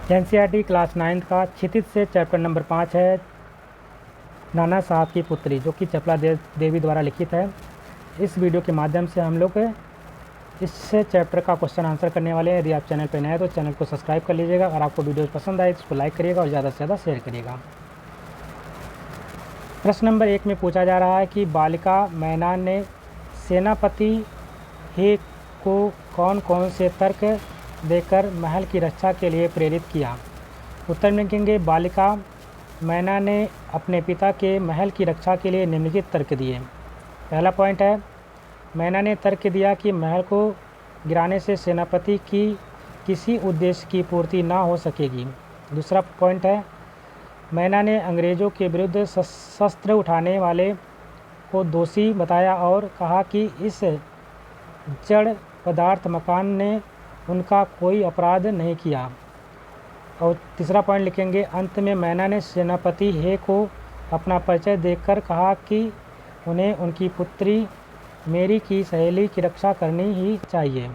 NCERT class 9 का क्षितिज से chapter number 5 है, नाना साहब की पुत्री, जो कि चपला देवी द्वारा लिखित है। इस वीडियो के माध्यम से हम लोग इस चैप्टर का क्वेश्चन आंसर करने वाले हैं। यदि आप चैनल पर नए हैं तो चैनल को सब्सक्राइब कर लीजिएगा। अगर आपको वीडियो पसंद आए तो इसको लाइक करिएगा और ज़्यादा से ज़्यादा शेयर करिएगा। प्रश्न नंबर 1 में पूछा जा रहा है कि बालिका मैना ने सेनापति हे को कौन कौन से तर्क देकर महल की रक्षा के लिए प्रेरित किया। उत्तर में लिखेंगे बालिका मैना ने अपने पिता के महल की रक्षा के लिए निम्नलिखित तर्क दिए। पहला पॉइंट है, मैना ने तर्क दिया कि महल को गिराने से सेनापति की किसी उद्देश्य की पूर्ति ना हो सकेगी। दूसरा पॉइंट है, मैना ने अंग्रेज़ों के विरुद्ध शस्त्र उठाने वाले को दोषी बताया और कहा कि इस जड़ पदार्थ मकान ने उनका कोई अपराध नहीं किया। और तीसरा पॉइंट लिखेंगे, अंत में मैना ने सेनापति हे को अपना परिचय देकर कहा कि उन्हें उनकी पुत्री मेरी की सहेली की रक्षा करनी ही चाहिए।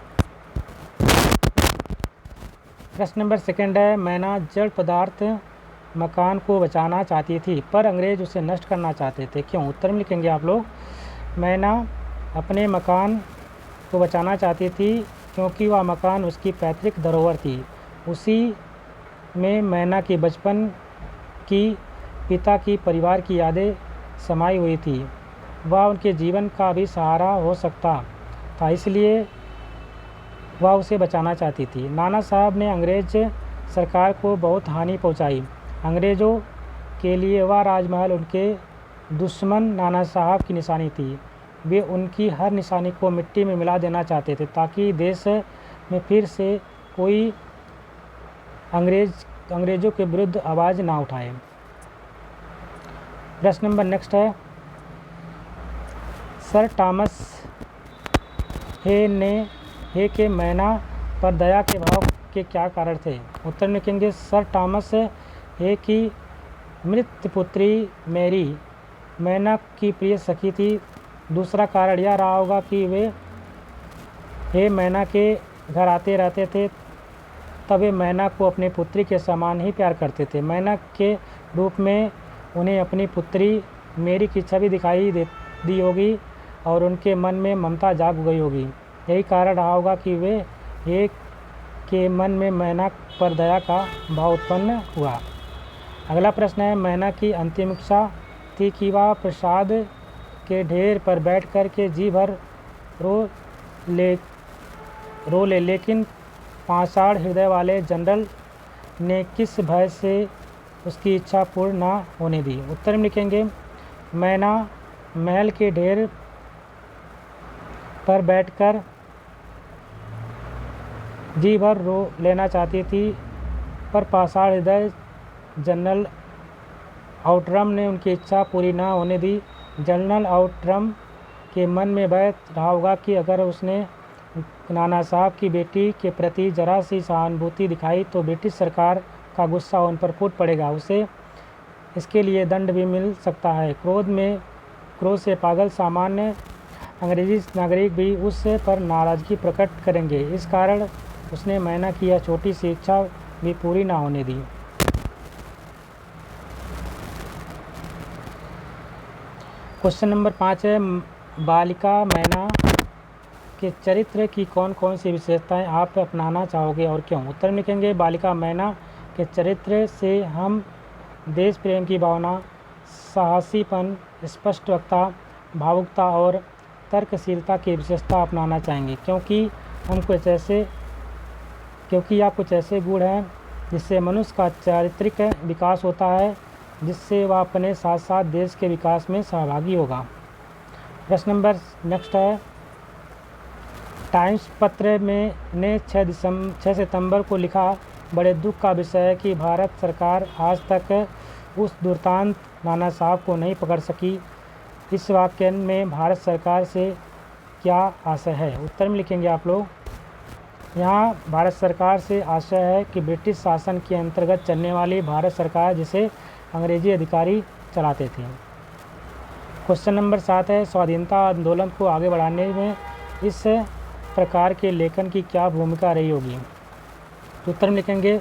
प्रश्न नंबर 2 है, मैना जड़ पदार्थ मकान को बचाना चाहती थी पर अंग्रेज उसे नष्ट करना चाहते थे, क्यों। उत्तर में लिखेंगे आप लोग, मैना अपने मकान को बचाना चाहती थी क्योंकि वह मकान उसकी पैतृक धरोहर थी। उसी में मैना के बचपन की, पिता की, परिवार की यादें समाई हुई थी। वह उनके जीवन का भी सहारा हो सकता था, इसलिए वह उसे बचाना चाहती थी। नाना साहब ने अंग्रेज सरकार को बहुत हानि पहुंचाई। अंग्रेज़ों के लिए वह राजमहल उनके दुश्मन नाना साहब की निशानी थी। वे उनकी हर निशानी को मिट्टी में मिला देना चाहते थे ताकि देश में फिर से कोई अंग्रेज़ों के विरुद्ध आवाज़ ना उठाए। प्रश्न नंबर नेक्स्ट है, सर थॉमस हे के मैना पर दया के भाव के क्या कारण थे। उत्तर में लिखेंगे, सर थॉमस हे की मृत पुत्री मैरी मैना की प्रिय सखी थी। दूसरा कारण यह रहा होगा कि वे हे मैना के घर आते रहते थे, तब वे मैना को अपनी पुत्री के समान ही प्यार करते थे। मैना के रूप में उन्हें अपनी पुत्री मेरी की छवि दिखाई दी होगी और उनके मन में ममता जाग गई होगी। यही कारण रहा होगा कि वे हे के मन में मैना पर दया का भाव उत्पन्न हुआ। अगला प्रश्न है, मैना की अंतिम इच्छा थी कि वह प्रसाद के ढेर पर बैठ कर के जी भर रो ले, लेकिन पाषाण हृदय वाले जनरल ने किस भय से उसकी इच्छा पूर्ण ना होने दी। उत्तर में लिखेंगे, मैना महल के ढेर पर बैठकर जी भर रो लेना चाहती थी, पर पाषाण हृदय जनरल आउटरम ने उनकी इच्छा पूरी ना होने दी। जनरल आउटरम के मन में भय रहा होगा कि अगर उसने नाना साहब की बेटी के प्रति जरा सी सहानुभूति दिखाई तो ब्रिटिश सरकार का गुस्सा उन पर फूट पड़ेगा, उसे इसके लिए दंड भी मिल सकता है। क्रोध से पागल सामान्य अंग्रेजी नागरिक भी उस पर नाराज़गी प्रकट करेंगे। इस कारण उसने मैना की यह छोटी सी इच्छा भी पूरी ना होने दी। क्वेश्चन नंबर 5 है, बालिका मैना के चरित्र की कौन कौन सी विशेषताएं आप अपनाना चाहोगे और क्यों। उत्तर में लिखेंगे, बालिका मैना के चरित्र से हम देश प्रेम की भावना, साहसीपन, स्पष्ट वक्ता, भावुकता और तर्कशीलता की विशेषता अपनाना चाहेंगे, क्योंकि यह कुछ ऐसे गुण हैं जिससे मनुष्य का चारित्रिक विकास होता है, जिससे वह अपने साथ साथ देश के विकास में सहभागी होगा। प्रश्न नंबर नेक्स्ट है, टाइम्स पत्र में ने 6 सितंबर को लिखा, बड़े दुख का विषय है कि भारत सरकार आज तक उस दुर्दांत नाना साहब को नहीं पकड़ सकी। इस वाक्य में भारत सरकार से क्या आशय है। उत्तर में लिखेंगे आप लोग, यहाँ भारत सरकार से आशय है कि ब्रिटिश शासन के अंतर्गत चलने वाली भारत सरकार जिसे अंग्रेजी अधिकारी चलाते थे। क्वेश्चन नंबर 7 है, स्वाधीनता आंदोलन को आगे बढ़ाने में इस प्रकार के लेखन की क्या भूमिका रही होगी। उत्तर में लिखेंगे,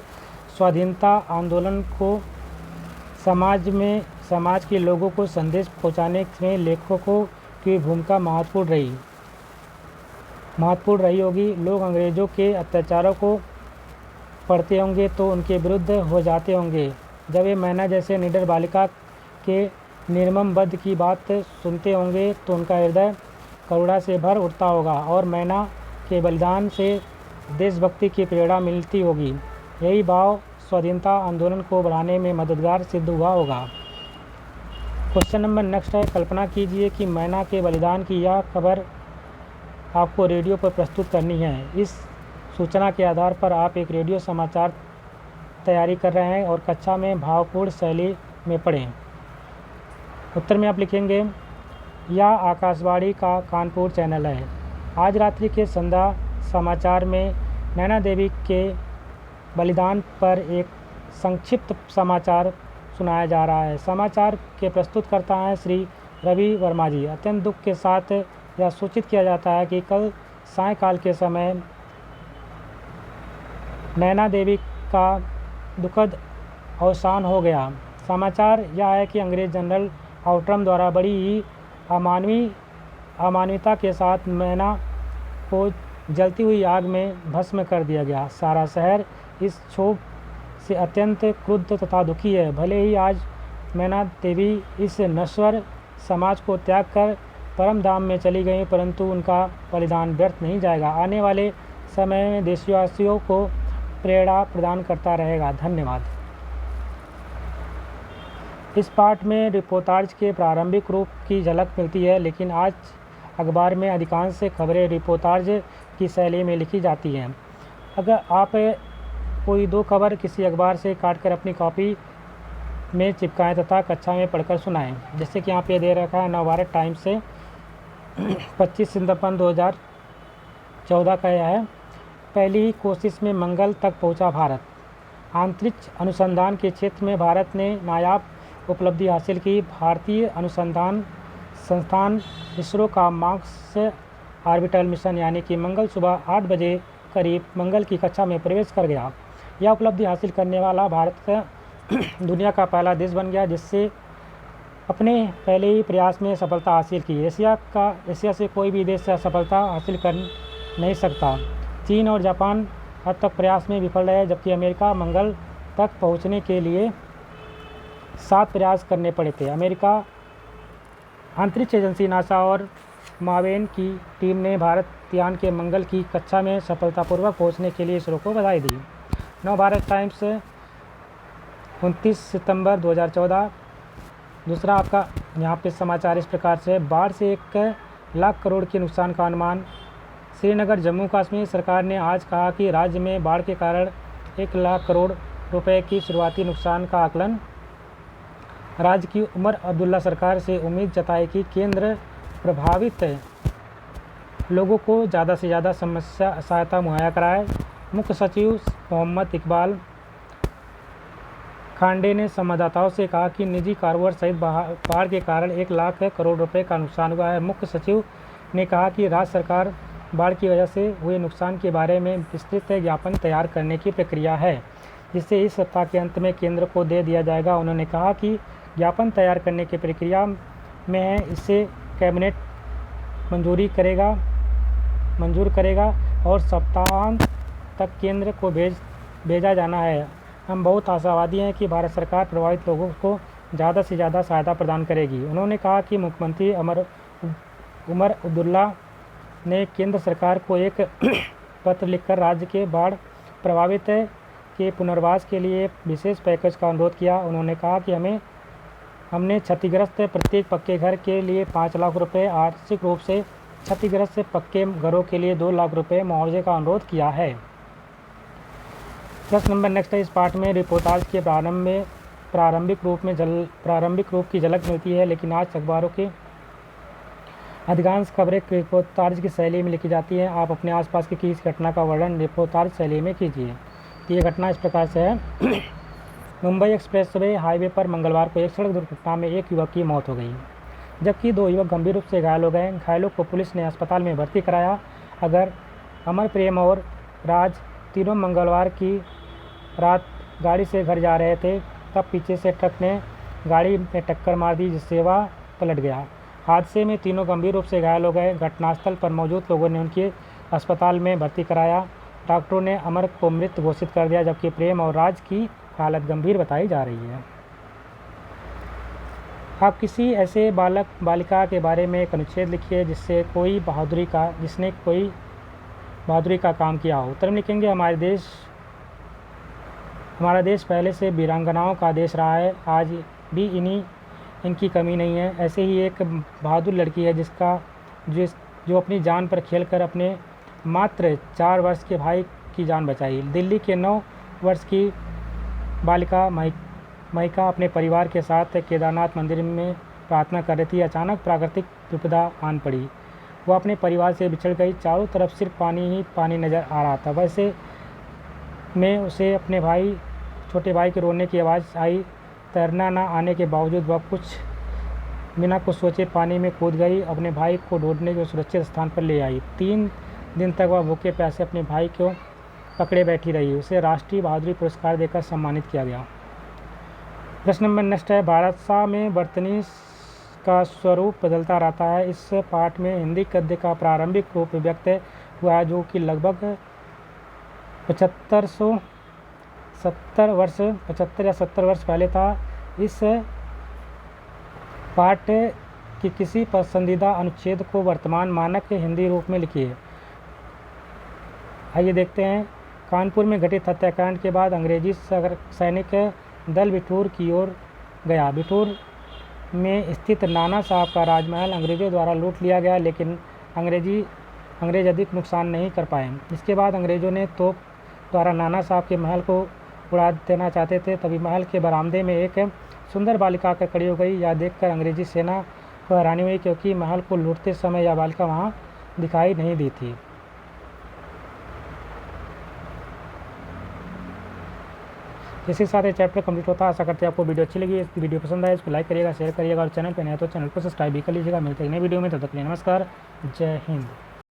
स्वाधीनता आंदोलन को समाज के लोगों को संदेश पहुंचाने में लेखकों की भूमिका महत्वपूर्ण रही होगी। लोग अंग्रेज़ों के अत्याचारों को पढ़ते होंगे तो उनके विरुद्ध हो जाते होंगे। जब ये मैना जैसे निडर बालिका के निर्मम वध की बात सुनते होंगे तो उनका हृदय करुणा से भर उठता होगा और मैना के बलिदान से देशभक्ति की प्रेरणा मिलती होगी। यही भाव स्वाधीनता आंदोलन को बढ़ाने में मददगार सिद्ध हुआ होगा। क्वेश्चन नंबर नेक्स्ट है, कल्पना कीजिए कि मैना के बलिदान की यह खबर आपको रेडियो पर प्रस्तुत करनी है। इस सूचना के आधार पर आप एक रेडियो समाचार तैयारी कर रहे हैं और कक्षा में भावपूर्ण शैली में पढ़ें। उत्तर में आप लिखेंगे, यह आकाशवाणी का कानपुर चैनल है। आज रात्रि के संध्या समाचार में नैना देवी के बलिदान पर एक संक्षिप्त समाचार सुनाया जा रहा है। समाचार के प्रस्तुतकर्ता हैं श्री रवि वर्मा जी। अत्यंत दुख के साथ यह सूचित किया जाता है कि कल सायंकाल के समय नैना देवी का दुखद अवसान हो गया। समाचार यह है कि अंग्रेज जनरल आउटरम द्वारा बड़ी ही अमानवीयता के साथ मैना को जलती हुई आग में भस्म कर दिया गया। सारा शहर इस क्षोभ से अत्यंत क्रुद्ध तथा दुखी है। भले ही आज मैना देवी इस नश्वर समाज को त्याग कर परम धाम में चली गई, परंतु उनका बलिदान व्यर्थ नहीं जाएगा। आने वाले समय में देशवासियों को प्रेरणा प्रदान करता रहेगा। धन्यवाद। इस पाठ में रिपोर्टाज के प्रारंभिक रूप की झलक मिलती है, लेकिन आज अखबार में अधिकांश खबरें रिपोर्टाज की शैली में लिखी जाती हैं। अगर आप कोई दो खबर किसी अखबार से काटकर अपनी कॉपी में चिपकाएं तथा कक्षा में पढ़कर सुनाएं। जैसे कि यहाँ पे दे रखा है, नवभारत टाइम्स से 25 सितंबर 2014 का यह है। पहली ही कोशिश में मंगल तक पहुंचा भारत। अंतरिक्ष अनुसंधान के क्षेत्र में भारत ने नायाब उपलब्धि हासिल की। भारतीय अनुसंधान संस्थान इसरो का मार्स ऑर्बिटल मिशन यानी कि मंगल सुबह 8 बजे करीब मंगल की कक्षा में प्रवेश कर गया। यह उपलब्धि हासिल करने वाला भारत दुनिया का पहला देश बन गया जिससे अपने पहले ही प्रयास में सफलता हासिल की। एशिया से कोई भी देश सफलता हासिल कर नहीं सकता। चीन और जापान अब तक प्रयास में विफल रहे, जबकि अमेरिका मंगल तक पहुंचने के लिए 7 प्रयास करने पड़े थे। अमेरिका अंतरिक्ष एजेंसी नासा और मावेन की टीम ने भारतयान के मंगल की कक्षा में सफलतापूर्वक पहुंचने के लिए इसरो को बधाई दी। नवभारत टाइम्स 29 सितंबर 2014। दूसरा आपका यहाँ पे समाचार इस प्रकार से, बाढ़ से 1 लाख करोड़ के नुकसान का अनुमान। श्रीनगर जम्मू कश्मीर सरकार ने आज कहा कि राज्य में बाढ़ के कारण 1 लाख करोड़ रुपए की शुरुआती नुकसान का आकलन। राज्य की उमर अब्दुल्ला सरकार से उम्मीद जताई कि केंद्र प्रभावित लोगों को ज़्यादा से ज़्यादा सहायता मुहैया कराए। मुख्य सचिव मोहम्मद इकबाल खांडे ने संवाददाताओं से कहा कि निजी कारोबार सहित बाढ़ के कारण 1 लाख करोड़ रुपए का नुकसान हुआ है। मुख्य सचिव ने कहा कि राज्य सरकार बाढ़ की वजह से हुए नुकसान के बारे में विस्तृत ज्ञापन तैयार करने की प्रक्रिया है, जिसे इस सप्ताह के अंत में केंद्र को दे दिया जाएगा। उन्होंने कहा कि ज्ञापन तैयार करने की प्रक्रिया में है, इसे कैबिनेट मंजूर करेगा और सप्ताहांत तक केंद्र को भेजा जाना है। हम बहुत आशावादी हैं कि भारत सरकार प्रभावित लोगों को ज़्यादा से ज़्यादा सहायता प्रदान करेगी। उन्होंने कहा कि मुख्यमंत्री उमर अब्दुल्ला ने केंद्र सरकार को एक पत्र लिखकर राज्य के बाढ़ प्रभावित के पुनर्वास के लिए विशेष पैकेज का अनुरोध किया। उन्होंने कहा कि हमने क्षतिग्रस्त प्रत्येक पक्के घर के लिए 5 लाख रुपए, आर्थिक रूप से क्षतिग्रस्त पक्के घरों के लिए 2 लाख रुपए मुआवजे का अनुरोध किया है। प्रश्न नंबर नेक्स्ट है, इस पाठ में रिपोर्टाज के प्रारंभिक रूप की झलक मिलती है, लेकिन आज अखबारों के अधिकांश खबरें रिपोर्टाज की शैली में लिखी जाती हैं। आप अपने आसपास की किसी घटना का वर्णन रिपोर्टाज शैली में कीजिए। ये घटना इस प्रकार से है। मुंबई एक्सप्रेसवे हाईवे पर मंगलवार को एक सड़क दुर्घटना में एक युवक की मौत हो गई, जबकि 2 युवक गंभीर रूप से घायल हो गए। घायलों को पुलिस ने अस्पताल में भर्ती कराया। अमर प्रेम और राज तीनों मंगलवार की रात गाड़ी से घर जा रहे थे, तब पीछे से ट्रक ने गाड़ी में टक्कर मार दी, जिससे वह पलट गया। हादसे में तीनों गंभीर रूप से घायल हो गए। घटनास्थल पर मौजूद लोगों ने उनके अस्पताल में भर्ती कराया। डॉक्टरों ने अमर को मृत घोषित कर दिया, जबकि प्रेम और राज की हालत गंभीर बताई जा रही है। आप किसी ऐसे बालक बालिका के बारे में एक अनुच्छेद लिखिए जिसने कोई बहादुरी का काम किया हो। उत्तर में लिखेंगे, हमारा देश पहले से वीरांगनाओं का देश रहा है, आज भी इनकी कमी नहीं है। ऐसे ही एक बहादुर लड़की है जो अपनी जान पर खेलकर अपने मात्र 4 वर्ष के भाई की जान बचाई। दिल्ली के 9 वर्ष की बालिका महिका अपने परिवार के साथ केदारनाथ मंदिर में प्रार्थना कर रही थी। अचानक प्राकृतिक विपदा आन पड़ी। वह अपने परिवार से बिछड़ गई। चारों तरफ सिर्फ पानी ही पानी नज़र आ रहा था। वैसे में उसे अपने छोटे भाई के रोने की आवाज़ आई। तैरना न आने के बावजूद वह बिना कुछ सोचे पानी में कूद गई। अपने भाई को ढूंढने के सुरक्षित स्थान पर ले आई। 3 दिन तक वह भूखे प्यासे अपने भाई को पकड़े बैठी रही। उसे राष्ट्रीय बहादुरी पुरस्कार देकर सम्मानित किया गया। प्रश्न नंबर नेक्स्ट है, भारतसा में बर्तनी का स्वरूप बदलता रहता है। इस पाठ में हिंदी गद्य का प्रारंभिक रूप व्यक्त हुआ है, जो कि लगभग 75 या 70 वर्ष पहले था। इस पाठ की किसी पसंदीदा अनुच्छेद को वर्तमान मानक हिंदी रूप में लिखिए। आइए देखते हैं। कानपुर में घटित हत्याकांड के बाद अंग्रेजी सैनिक दल बिठूर की ओर गया। बिठूर में स्थित नाना साहब का राजमहल अंग्रेज़ों द्वारा लूट लिया गया, लेकिन अंग्रेज अधिक नुकसान नहीं कर पाए। इसके बाद अंग्रेज़ों ने तोप द्वारा नाना साहब के महल को उड़ा देना चाहते थे। तभी महल के बरामदे में एक सुंदर बालिका आकर खड़ी हो गई। यह देखकर अंग्रेजी सेना को हैरानी हुई, क्योंकि महल को लूटते समय यह बालिका वहाँ दिखाई नहीं दी थी। इसी के साथ ये चैप्टर कंप्लीट होता है। आशा करते हैं आपको वीडियो अच्छी लगी। वीडियो पसंद आए इसको लाइक करिएगा, शेयर करिएगा और चैनल पर नए तो चैनल को सब्सक्राइब भी कर लीजिएगा। मिलते हैं नई वीडियो में, तब तक के लिए नमस्कार, जय हिंद।